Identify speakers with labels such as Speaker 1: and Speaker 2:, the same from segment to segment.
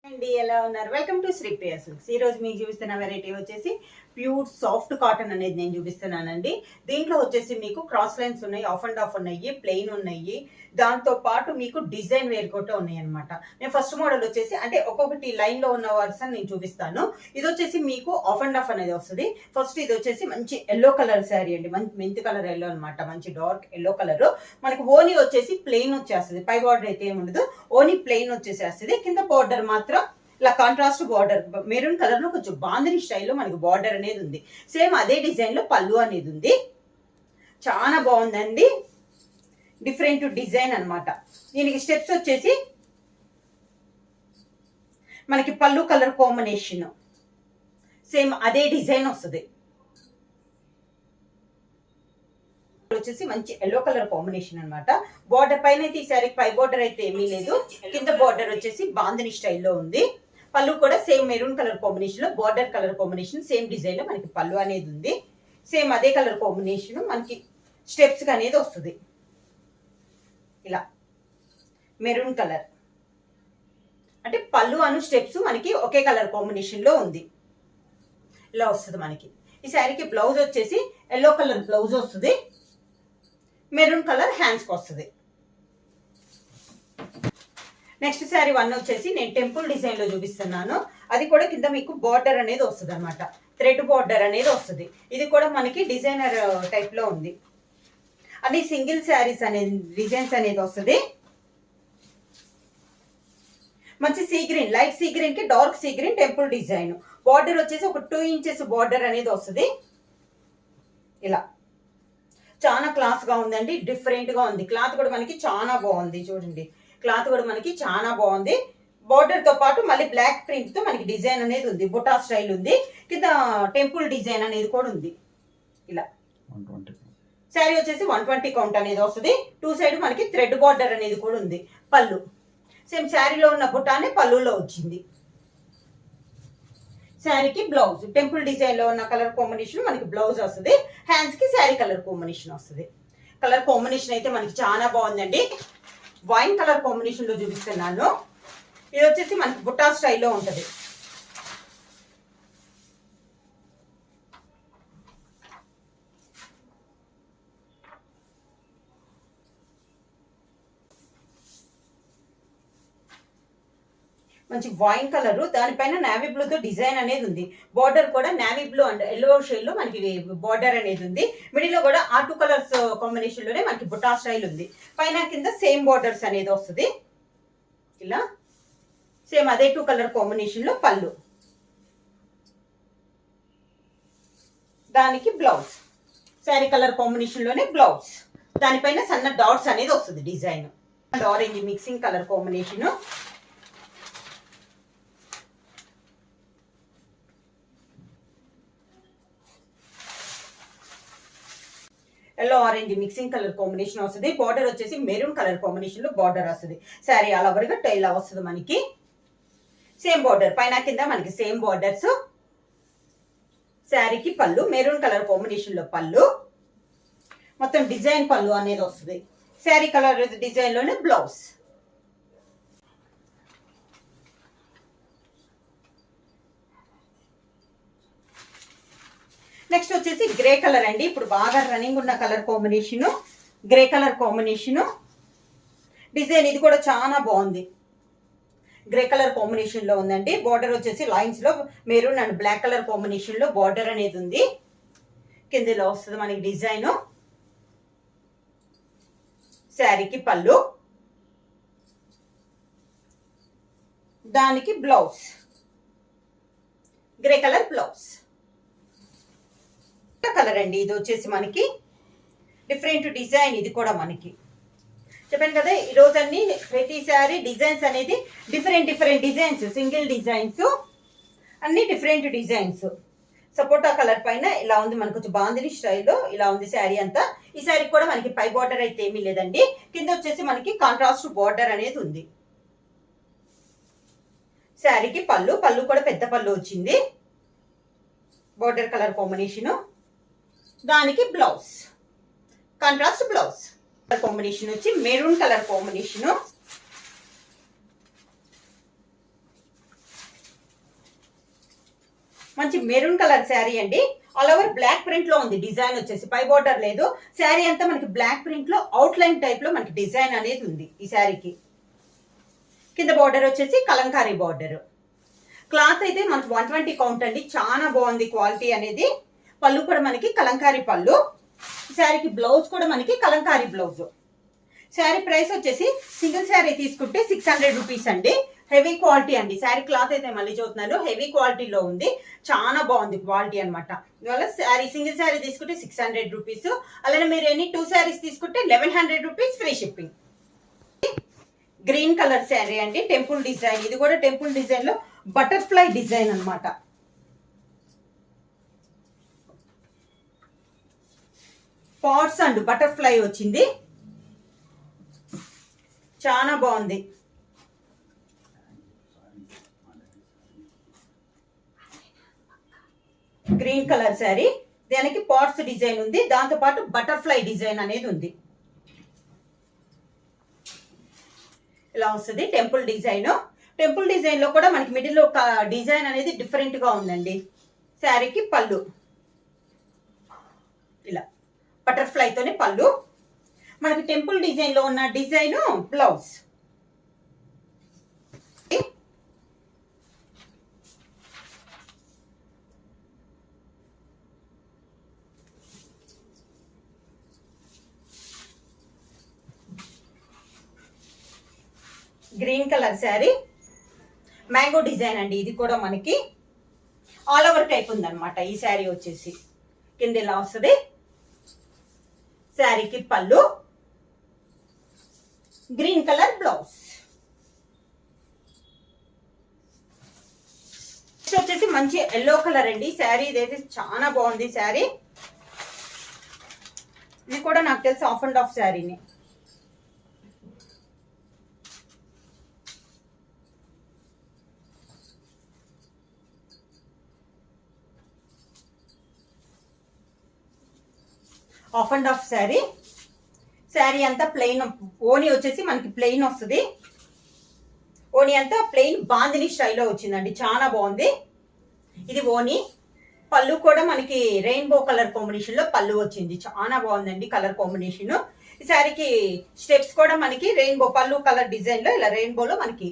Speaker 1: అండి ఎలా ఉన్నారు? Welcome to Sri Priya silks. ఈ రోజు మీకు చూపిస్తున్న వెరైటీ వచ్చేసి ప్యూర్ సాఫ్ట్ కాటన్ అనేది నేను చూపిస్తున్నానండి. దీంట్లో వచ్చేసి మీకు క్రాస్ లైన్స్ ఉన్నాయి, ఆఫ్ అండ్ ఆఫ్ ఉన్నాయి, ప్లెయిన్ ఉన్నాయి, దాంతో పాటు మీకు డిజైన్ వేర్ కూడా ఉన్నాయి అనమాట. నేను ఫస్ట్ మోడల్ వచ్చేసి అంటే ఒక్కొక్కటి లైన్ లో ఉన్న వర్షన్ నేను చూపిస్తాను. ఇది వచ్చేసి మీకు ఆఫ్ అండ్ ఆఫ్ అనేది వస్తుంది. ఫస్ట్ ఇది వచ్చేసి మంచి ఎల్లో కలర్ శారీ అండి, మంచి మెంతి కలర్ ఎల్లో అనమాట, మంచి డార్క్ ఎల్లో కలర్. మనకి ఓనీ వచ్చేసి ప్లెయిన్ వచ్చేస్తుంది, పై బార్డర్ అయితే ఏమి ఉండదు, ఓనీ ప్లెయిన్ వచ్చేసేస్తుంది. కింద బార్డర్ మాత్రం ఇలా కాంట్రాస్ట్ బార్డర్ మెరూన్ కలర్ లో కొంచెం బాందిని స్టైల్లో మనకి బార్డర్ అనేది ఉంది. సేమ్ అదే డిజైన్ లో పళ్ళు అనేది ఉంది. చాలా బాగుందండి, డిఫరెంట్ డిజైన్ అనమాట. దీనికి స్టెప్స్ వచ్చేసి మనకి పళ్ళు కలర్ కాంబినేషన్ సేమ్ అదే డిజైన్ వస్తుంది. వచ్చేసి మంచి ఎల్లో కలర్ కాంబినేషన్ అనమాట. బార్డర్ పైన అయితే ఈ శారీకి పై బార్డర్ అయితే ఏమీ లేదు, కింద బార్డర్ వచ్చేసి బాందిని స్టైల్లో ఉంది. పళ్ళు కూడా సేమ్ మెరూన్ కలర్ కాంబినేషన్ లో border colour combination same design లో మనకి పళ్ళు అనేది ఉంది. సేమ్ అదే కలర్ కాంబినేషన్ మనకి స్టెప్స్ అనేది వస్తుంది. ఇలా మెరూన్ కలర్ అంటే పళ్ళు అను స్టెప్స్ మనకి ఒకే కలర్ కాంబినేషన్ లో ఉంది. ఇలా వస్తుంది మనకి. ఈ శారీకి బ్లౌజ్ వచ్చేసి ఎల్లో కలర్ బ్లౌజ్ వస్తుంది, మెరూన్ కలర్ హ్యాండ్స్కి వస్తుంది. నెక్స్ట్ శారీ వన్ వచ్చేసి నేను టెంపుల్ డిజైన్ లో చూపిస్తున్నాను. అది కూడా కింద మీకు బార్డర్ అనేది వస్తుంది అనమాట, థ్రెడ్ బార్డర్ అనేది వస్తుంది. ఇది కూడా మనకి డిజైనర్ టైప్ లో ఉంది. అది సింగిల్ శారీస్ అనేది డిజైన్స్ అనేది వస్తుంది. మంచి sea green, light sea green కి dark sea green temple design. Border వచ్చేసి ఒక 2 ఇంచెస్ బార్డర్ అనేది వస్తుంది. ఇలా చాలా క్లాస్ గా ఉందండి, డిఫరెంట్ గా ఉంది. క్లాత్ కూడా మనకి చాలా బాగుంది, చూడండి క్లాత్ కూడా మనకి చాలా బాగుంది. బార్డర్ తో పాటు మళ్ళీ బ్లాక్ ప్రింట్ తో మనకి డిజైన్ అనేది ఉంది, బుటా స్టైల్ ఉంది, కింద టెంపుల్ డిజైన్ అనేది కూడా ఉంది. ఇలా శారీ వచ్చేసి 120 కౌంట్ అనేది వస్తుంది. 2 సైడ్ మనకి థ్రెడ్ బార్డర్ అనేది కూడా ఉంది. పళ్ళు సేమ్ శారీలో ఉన్న బుటానే పళ్ళులో వచ్చింది. శారీకి బ్లౌజ్ టెంపుల్ డిజైన్ లో ఉన్న కలర్ కాంబినేషన్ మనకి బ్లౌజ్ వస్తుంది. హ్యాండ్స్ కి శారీ కలర్ కాంబినేషన్ వస్తుంది. కలర్ కాంబినేషన్ అయితే మనకి చాలా బాగుందండి. వైన్ కలర్ కాంబినేషన్ లో చూపిస్తున్నాను. ఇది వచ్చేసి మనకి బుట్టా స్టైల్లో ఉంటుంది. మంచి వైన్ కలర్, దానిపైన నావీ బ్లూ తో డిజైన్ అనేది ఉంది. బార్డర్ కూడా navy blue and yellow shade లో మనకి బార్డర్ అనేది ఉంది. మిడిల్ లో కూడా ఆ 2 కలర్స్ కాంబినేషన్ లోనే మనకి బుటా స్టైల్ ఉంది. పైన కింద సేమ్ బార్డర్స్ అనేది వస్తుంది. ఇలా సేమ్ అదే 2 కలర్ కాంబినేషన్ లో పళ్ళు, దానికి బ్లౌజ్ శారీ కలర్ కాంబినేషన్ లోనే బ్లౌజ్, దానిపైన సన్న డాట్స్ అనేది వస్తుంది design. Orange mixing colour combination, yellow orange mixing colour combination వస్తుంది. బార్డర్ వచ్చేసి మెరూన్ కలర్ కాంబినేషన్ లో బార్డర్ వస్తుంది. శారీ ఆల్ ఓవర్ గా ఇలా వస్తుంది మనకి. సేమ్ బార్డర్ పైన కింద మనకి సేమ్ బార్డర్స్. శారీకి పళ్ళు మెరూన్ కలర్ కాంబినేషన్ లో పళ్ళు, మొత్తం డిజైన్ పళ్ళు అనేది వస్తుంది. శారీ కలర్ డిజైన్ లోనే బ్లౌజ్. నెక్స్ట్ వచ్చేసి గ్రే కలర్ అండి, ఇప్పుడు బాగా రన్నింగ్ ఉన్న colour combination, grey colour combination design. ఇది కూడా చాలా బాగుంది, గ్రే కలర్ కాంబినేషన్ లో ఉందండి. బార్డర్ వచ్చేసి లైన్స్ లో maroon and black colour combination లో బార్డర్ అనేది ఉంది. కిందలో వస్తుంది మనకి డిజైన్. శారీకి పళ్ళు, దానికి blouse, grey colour blouse colour అండి. ఇది వచ్చేసి మనకి డిఫరెంట్ డిజైన్. ఇది కూడా మనకి చెప్పాను కదా, ఈ రోజు అన్ని ప్రతి శారీ డిజైన్స్ అనేది different different designs, single designs అన్ని డిఫరెంట్ డిజైన్స్. సపోటా కలర్ పైన ఇలా ఉంది మనకు, కొంచెం బాందిని స్టైల్లో ఇలా ఉంది శారీ అంతా. ఈ శారీ కూడా మనకి పై బార్డర్ అయితే ఏమీ లేదండి, కింద వచ్చేసి మనకి కాంట్రాస్ట్ బార్డర్ అనేది ఉంది. శారీకి పళ్ళు, పళ్ళు కూడా పెద్ద పళ్ళు వచ్చింది, బార్డర్ కలర్ కాంబినేషన్, దానికి బ్లౌజ్ కాంట్రాస్ట్ బ్లౌజ్. కాంబినేషన్ వచ్చి మెరూన్ కలర్ కాంబినేషన్, మంచి మెరూన్ కలర్ శారీ అండి. ఆల్ ఓవర్ బ్లాక్ ప్రింట్ లో ఉంది. డిజైన్ వచ్చేసి పై బోర్డర్ లేదు. శారీ అంతా మనకి బ్లాక్ ప్రింట్ లో అవుట్ లైన్ టైప్ లో మనకి డిజైన్ అనేది ఉంది ఈ శారీకి. కింద బార్డర్ వచ్చేసి కలంకారీ బార్డర్. క్లాత్ అయితే మనకి 120 కౌంట్ అండి. చాలా బాగుంది క్వాలిటీ అనేది. పళ్ళు కూడా మనకి కలంకారీ పళ్ళు. శారీకి బ్లౌజ్ కూడా మనకి కలంకారీ బ్లౌజ్. శారీ ప్రైస్ వచ్చేసి సింగిల్ శారీ తీసుకుంటే 600 రూపీస్ అండి. హెవీ క్వాలిటీ అండి. శారీ క్లాత్ అయితే మళ్ళీ చూస్తున్నాను హెవీ క్వాలిటీలో ఉంది. చాలా బాగుంది క్వాలిటీ అనమాట. ఇవాళ శారీ సింగిల్ శారీ తీసుకుంటే 600 రూపీస్. అలానే మీరు ఎన్ని 2 శారీస్ తీసుకుంటే 1100 rupees free shipping. Green colour sari అండి. Temple design. ఇది కూడా టెంపుల్ డిజైన్ లో బటర్ఫ్లై డిజైన్ అనమాట. పాట్స్ అండ్ బటర్ఫ్లై వచ్చింది. చాలా బాగుంది. Green colour sari. దానికి పాట్స్ డిజైన్ ఉంది. దాంతో పాటు బటర్ఫ్లై డిజైన్ అనేది ఉంది. ఇలా వస్తుంది టెంపుల్ డిజైన్. టెంపుల్ డిజైన్ లో కూడా మనకి మిడిల్ లో డిజైన్ అనేది డిఫరెంట్ గా ఉందండి. శారీకి పళ్ళు ఇలా బటర్ఫ్లై తోనే పళ్ళు. మనకి టెంపుల్ డిజైన్ లో ఉన్న design blouse. Green colour sari. Mango design అండి. ఇది కూడా మనకి ఆల్ ఓవర్ టైప్ ఉందన్నమాట. ఈ శారీ వచ్చేసి కింద ఇలా వస్తుంది. శారీకి పళ్ళు, గ్రీన్ కలర్ బ్లౌజ్. వచ్చేసి మంచి ఎల్లో కలర్ అండి. శారీ ఇదైతే చాలా బాగుంది శారీ. ఇది కూడా నాకు తెలిసి ఆఫ్ అండ్ ఆఫ్ శారీని. Of and of sari. Sari అంతా ప్లెయిన్. ఓని వచ్చేసి మనకి ప్లెయిన్ వస్తుంది. ఓని అంతా ప్లెయిన్ బాందిని స్టైల్లో వచ్చిందండి. చాలా బాగుంది. ఇది ఓని. పళ్ళు కూడా మనకి రెయిన్బో కలర్ కాంబినేషన్ లో పళ్ళు వచ్చింది. చాలా బాగుందండి కలర్ కాంబినేషన్. ఈ శారీకి స్టెప్స్ కూడా మనకి రెయిన్బో పళ్ళు కలర్ డిజైన్ లో ఇలా రెయిన్బోలో మనకి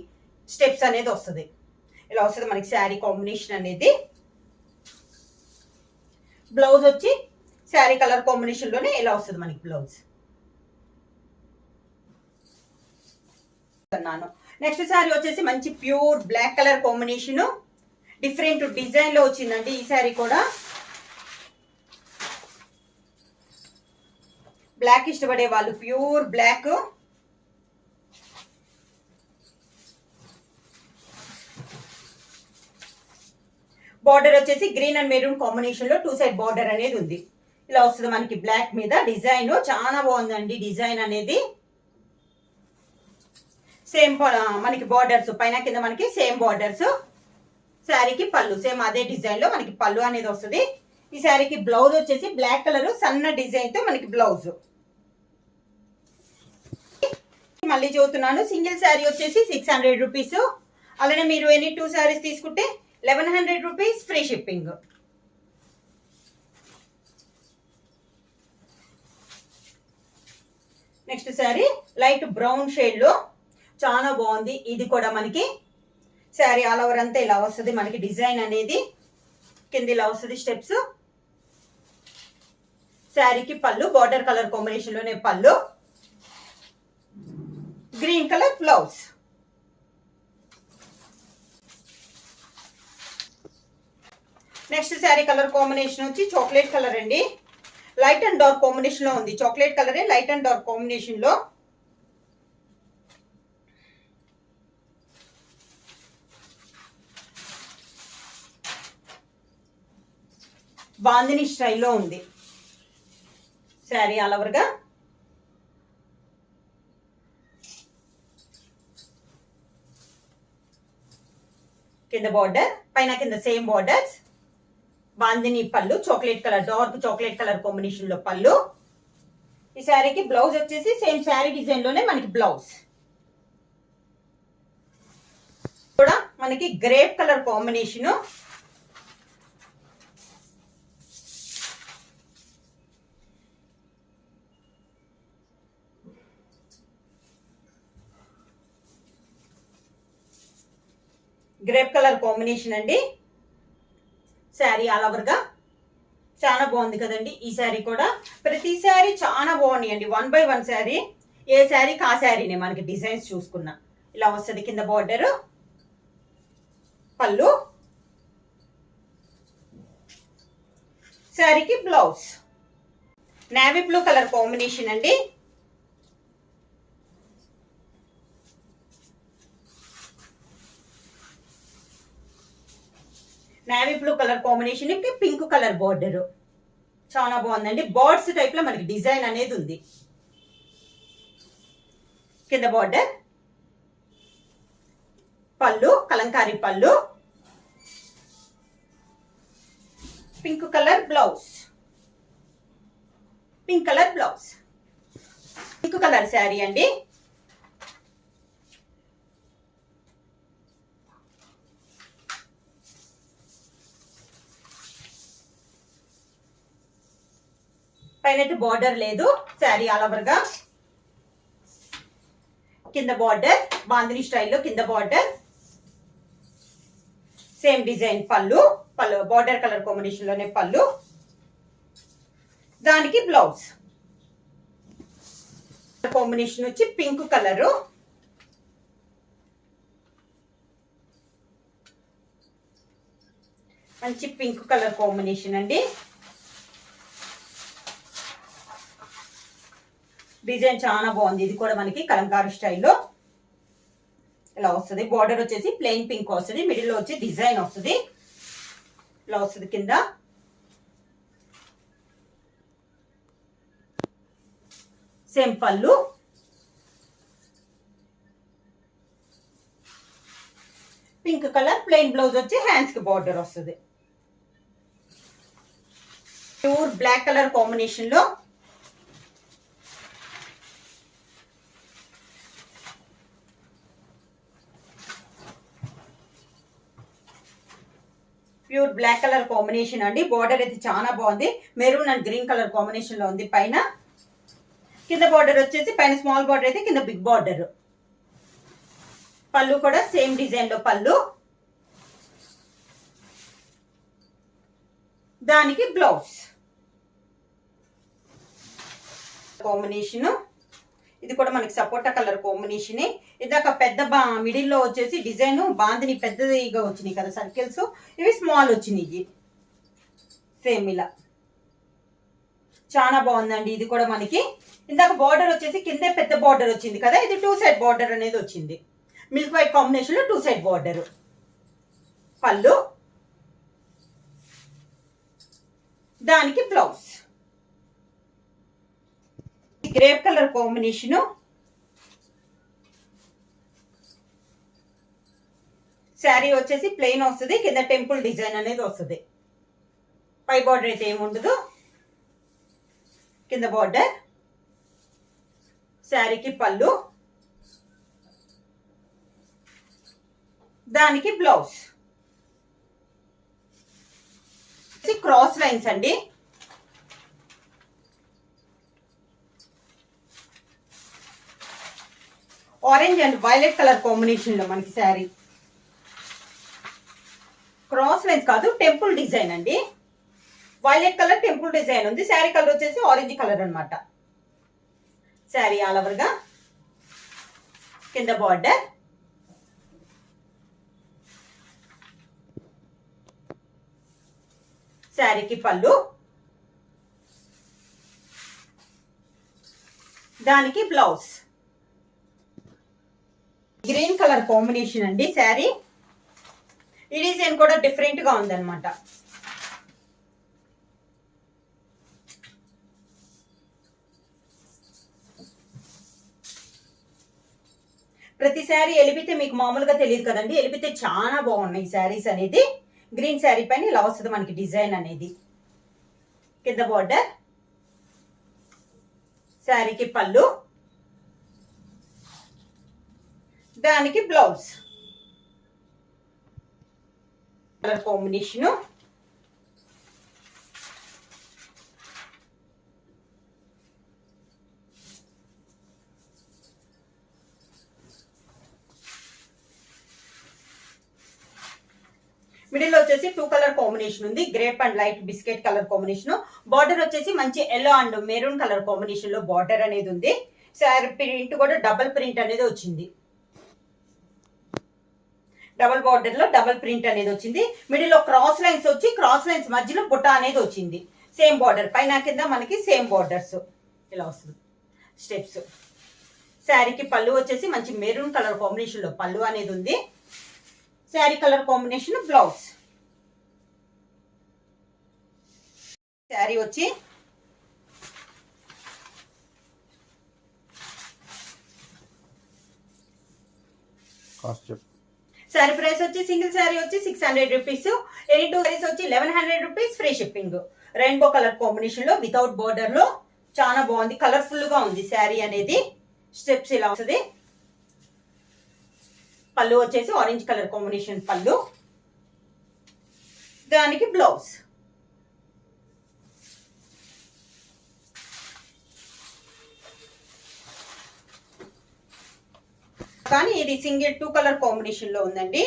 Speaker 1: స్టెప్స్ అనేది వస్తుంది. ఇలా వస్తుంది మనకి శారీ కాంబినేషన్ అనేది. బ్లౌజ్ వచ్చి శారీ కలర్ కాంబినేషన్ లోనే ఇలా వస్తుంది మనకి బ్లౌజ్. నెక్స్ట్ శారీ వచ్చేసి మంచి pure black colour combination. Different design లో వచ్చిందండి ఈ శారీ కూడా. బ్లాక్ ఇష్టపడే వాళ్ళు ప్యూర్ బ్లాక్. బార్డర్ వచ్చేసి గ్రీన్ అండ్ మెరూన్ కాంబినేషన్ లో 2 సైడ్ బార్డర్ అనేది ఉంది. ఇలా వస్తుంది మనకి బ్లాక్ మీద డిజైన్. చాలా బాగుందండి డిజైన్ అనేది. సేమ్ మనకి బార్డర్స్ పైన కింద మనకి సేమ్ బార్డర్స్. శారీకి పళ్ళు సేమ్ అదే డిజైన్ లో మనకి పళ్ళు అనేది వస్తుంది. ఈ శారీకి బ్లౌజ్ వచ్చేసి బ్లాక్ కలర్ సన్న డిజైన్ తో మనకి బ్లౌజ్. మళ్ళీ చూస్తున్నాను సింగిల్ శారీ వచ్చేసి 600 రూపీస్. అలానే మీరు ఎనీ 2 శారీస్ తీసుకుంటే 1100 rupees free shipping. Next sari light brown shade లో చాలా బాగుంది. ఇది కూడా మనకి శారీ ఆల్ ఓవర్ అంతా ఇలా వస్తుంది మనకి డిజైన్ అనేది. కింద ఇలా వస్తుంది స్టెప్స్. శారీకి పళ్ళు బార్డర్ కలర్ కాంబినేషన్ లోనే పళ్ళు, green colour blouse. Next sari colour combination వచ్చి చాక్లెట్ కలర్ అండి. లైట్ అండ్ డార్క్ కాంబినేషన్ లో ఉంది. చాక్లెట్ కలరే లైట్ అండ్ డార్క్ కాంబినేషన్ లో. బాందిని స్టైల్లో ఉంది శారీ ఆల్ ఓవర్ గా. కింద బార్డర్ పైన కింద సేమ్ బార్డర్స్. బాందిని పళ్ళు chocolate colour dark chocolate colour combination లో పళ్ళు. ఈ శారీకి బ్లౌజ్ వచ్చేసి సేమ్ శారీ డిజైన్ లోనే మనకి బ్లౌజ్ కూడా మనకి grape colour combination. Grape colour combination అండి. శారీ ఆల్ ఓవర్గా చాలా బాగుంది కదండి. ఈ శారీ కూడా ప్రతి శారీ చాలా బాగున్నాయండి. 1 by 1 శారీ. ఏ శారీకి ఆ శారీనే మనకి డిజైన్స్ చూసుకున్నా ఇలా వస్తుంది. కింద బార్డర్, పళ్ళు, శారీకి blouse. Navy blue colour combination అండి. నేవీ బ్లూ కలర్ కాంబినేషన్ కి పింక్ కలర్ బార్డర్ చాలా బాగుందండి. బర్డ్స్ టైప్ లో మనకి డిజైన్ అనేది ఉంది. కింద బార్డర్, పళ్ళు, కలంకారీ పళ్ళు, pink colour blouse, pink colour blouse, pink colour sari అండి. పైన బార్డర్ లేదు. శారీ ఆల్ ఓవర్ గా కింద బార్డర్ బాందిని స్టైల్లో కింద బార్డర్, సేమ్ డిజైన్ పళ్ళు, పళ్ళు బార్డర్ కలర్ కాంబినేషన్ లోనే పళ్ళు, దానికి బ్లౌజ్. కాంబినేషన్ వచ్చి పింక్ కలరు, మంచి పింక్ కలర్ కాంబినేషన్ అండి. డిజైన్ చాలా బాగుంది. ఇది కూడా మనకి కలంకారీ స్టైల్లో ఇలా వస్తుంది. బార్డర్ వచ్చేసి ప్లెయిన్ పింక్ వస్తుంది. మిడిల్ లో వచ్చి డిజైన్ వస్తుంది. ఇలా వస్తుంది. కింద సేమ్ పళ్ళు, పింక్ కలర్ ప్లెయిన్ బ్లౌజ్ వచ్చి హ్యాండ్స్ కి బార్డర్ వస్తుంది. ప్యూర్ బ్లాక్ కలర్ కాంబినేషన్ లో ప్యూర్ బ్లాక్ కలర్ కాంబినేషన్ అండి. బార్డర్ అయితే చాలా బాగుంది. Maroon and green colour combination లో ఉంది. పైన కింద బార్డర్ వచ్చేసి పైన స్మాల్ బార్డర్ అయితే కింద బిగ్ బార్డర్. పళ్ళు కూడా సేమ్ డిజైన్ లో పళ్ళు, దానికి బ్లౌజ్. కాంబినేషన్ ఇది కూడా మనకి సపోటా కలర్ కాంబినేషన్. ఇందాక పెద్ద మిడిల్ లో వచ్చేసి డిజైన్ బాందిని పెద్దదిగా వచ్చినాయి కదా సర్కిల్స్, ఇవి స్మాల్ వచ్చినాయి. సేమ్ ఇలా చాలా బాగుందండి. ఇది కూడా మనకి ఇందాక బార్డర్ వచ్చేసి కిందే పెద్ద బార్డర్ వచ్చింది కదా, ఇది 2 సైడ్ బార్డర్ అనేది వచ్చింది. మిల్క్ వైట్ కాంబినేషన్ లో 2 సైడ్ బార్డర్, పళ్ళు, దానికి blouse. Grape colour combination, sari వచ్చేసి ప్లెయిన్ వస్తుంది. కింద టెంపుల్ డిజైన్ అనేది వస్తుంది. పై బార్డర్ అయితే ఏముండదు. కింద బార్డర్, శారీకి పళ్ళు, దానికి బ్లౌజ్. క్రాస్ లైన్స్ అండి. Orange and violet colour combination లో మనకి శారీ. క్రాస్ లైన్స్ కాదు, టెంపుల్ డిజైన్ అండి. వైలెట్ కలర్ టెంపుల్ డిజైన్ ఉంది. శారీ కలర్ వచ్చేసి ఆరెంజ్ కలర్ అనమాట. శారీ ఆల్ ఓవర్ గా కింద బార్డర్, శారీకి పళ్ళు, దానికి బ్లౌజ్. గ్రీన్ కలర్ కాంబినేషన్ అండి శారీ. ఈ డిజైన్ కూడా డిఫరెంట్ గా ఉందన్నమాట. ప్రతి శారీ ఎలిపితే మీకు మామూలుగా తెలియదు కదండి. ఎలిపితే చాలా బాగున్నాయి శారీస్ అనేది. గ్రీన్ శారీ పైన ఇలా వస్తుంది మనకి డిజైన్ అనేది. కింద బార్డర్, శారీకి పళ్ళు, దానికి బ్లౌజ్. కలర్ కాంబినేషన్, మిడిల్ వచ్చేసి 2 కలర్ కాంబినేషన్ ఉంది, grape and light biscuit colour combination. Border వచ్చేసి మంచి yellow and maroon colour combination లో బార్డర్ అనేది ఉంది. శారీ ప్రింట్ కూడా డబుల్ ప్రింట్ అనేది వచ్చింది, డబుల్ బార్డర్ లో డబుల్ ప్రింట్ అనేది వచ్చింది. మిడిల్ లో క్రాస్ లైన్స్ వచ్చి క్రాస్ లైన్స్ మధ్యలో బుట్ట అనేది వచ్చింది. సేమ్ బార్డర్ పైన కింద మనకి సేమ్ బార్డర్స్ ఇలా వస్తుంది స్టెప్స్. శారీకి పళ్ళు వచ్చేసి మంచి మెరూన్ కలర్ కాంబినేషన్ లో పళ్ళు అనేది ఉంది. Sari colour combination blouse. Sari వచ్చి శారీ ప్రైస్ వచ్చి సింగిల్ శారీ వచ్చి 600 రూపీస్, ఎనీ 2 సారీస్ వచ్చి 1100 rupees, free shipping. Rainbow colour combination లో వితౌట్ బార్డర్ లో చాలా బాగుంది, కలర్ఫుల్ గా ఉంది శారీ అనేది. స్టెప్స్ ఇలా వస్తుంది. పళ్ళు వచ్చేసి ఆరెంజ్ కలర్ కాంబినేషన్ పళ్ళు, దానికి బ్లౌజ్. కానీ ఇది సింగిల్ 2 కలర్ కాంబినేషన్ లో ఉందండి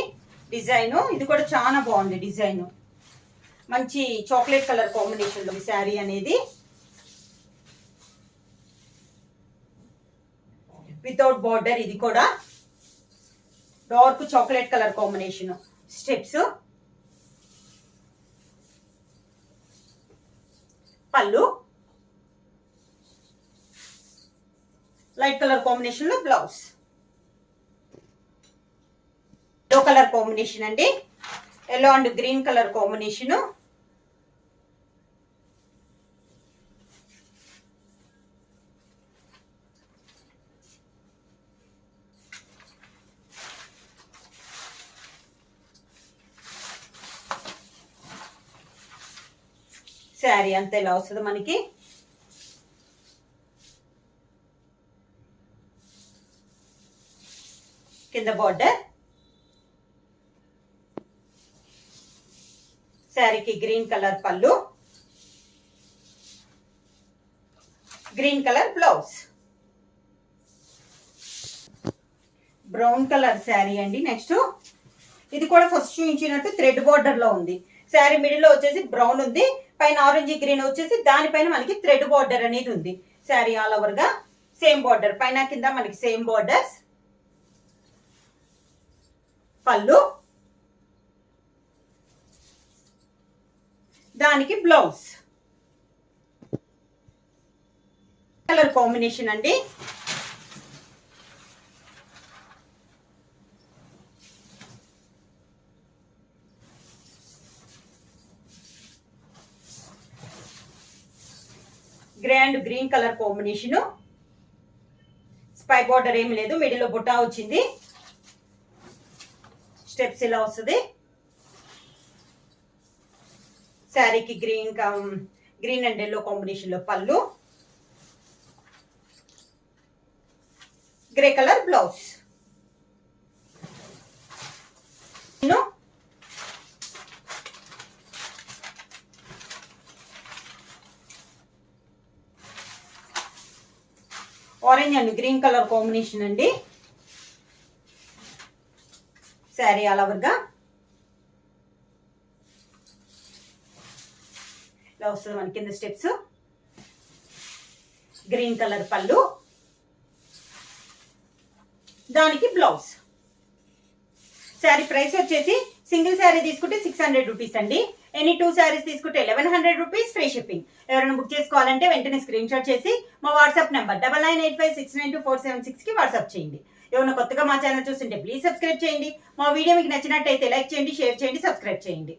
Speaker 1: డిజైన్. ఇది కూడా చాలా బాగుంది డిజైన్, మంచి చాక్లెట్ కలర్ కాంబినేషన్ లో శారీ అనేది. వితౌట్ బార్డర్, ఇది కూడా dark chocolate colour combination. Steps, పళ్ళు లైట్ కలర్ కాంబినేషన్ లో బ్లౌజ్. ఎల్లో కలర్ కాంబినేషన్ అండి, yellow and green colour combination. Sari అంతా ఇలా వస్తుంది మనకి. కింద బార్డర్, శారీకి గ్రీన్ కలర్ పళ్ళు, green colour blouse. Brown colour sari అండి. నెక్స్ట్ ఇది కూడా ఫస్ట్ చూపించినట్టు థ్రెడ్ బార్డర్ లో ఉంది. శారీ మిడిల్ లో వచ్చేసి బ్రౌన్ ఉంది, పైన ఆరెంజ్ గ్రీన్ వచ్చేసి దానిపైన మనకి థ్రెడ్ బార్డర్ అనేది ఉంది. శారీ ఆల్ ఓవర్ గా సేమ్ బార్డర్, పైన కింద మనకి సేమ్ బార్డర్స్. పళ్ళు, దానికి బ్లౌజ్. కలర్ కాంబినేషన్ అండి. Grey and green colour combination. Spy border ఏమి లేదు, మిడిల్ లో బుట్ట వచ్చింది. స్టెప్స్ ఇలా వస్తుంది. శారీకి గ్రీన్ అండ్ ఎల్లో కాంబినేషన్ లో పళ్ళు, grey colour blouse. Orange and green colour combination అండి. శారీ ఆల్ ఓవర్ గా ఇలా వస్తుంది మన కింద స్టెప్స్. గ్రీన్ కలర్ పళ్ళు, దానికి బ్లౌజ్. శారీ ప్రైస్ వచ్చేసి సింగిల్ శారీ తీసుకుంటే 600 రూపీస్ అండి, ఎనీ 2 శారీస్ తీసుకుంటే 1100 రూపీస్, ఫ్రీ షిప్పింగ్. ఎవరైనా బుక్ చేసుకోవాలంటే వెంటనే స్క్రీన్ షాట్ చేసి మా వాట్సాప్ నెంబర్ 9985692476 కి వాట్సాప్ చేయండి. ఎవరైనా కొత్తగా మా ఛానల్ చూస్తుంటే ప్లీజ్ సబ్స్క్రైబ్ చేయండి. మా వీడియో మీకు నచ్చినట్టయితే లైక్ చేయండి, షేర్ చేయండి, సబ్స్క్రైబ్ చేయండి.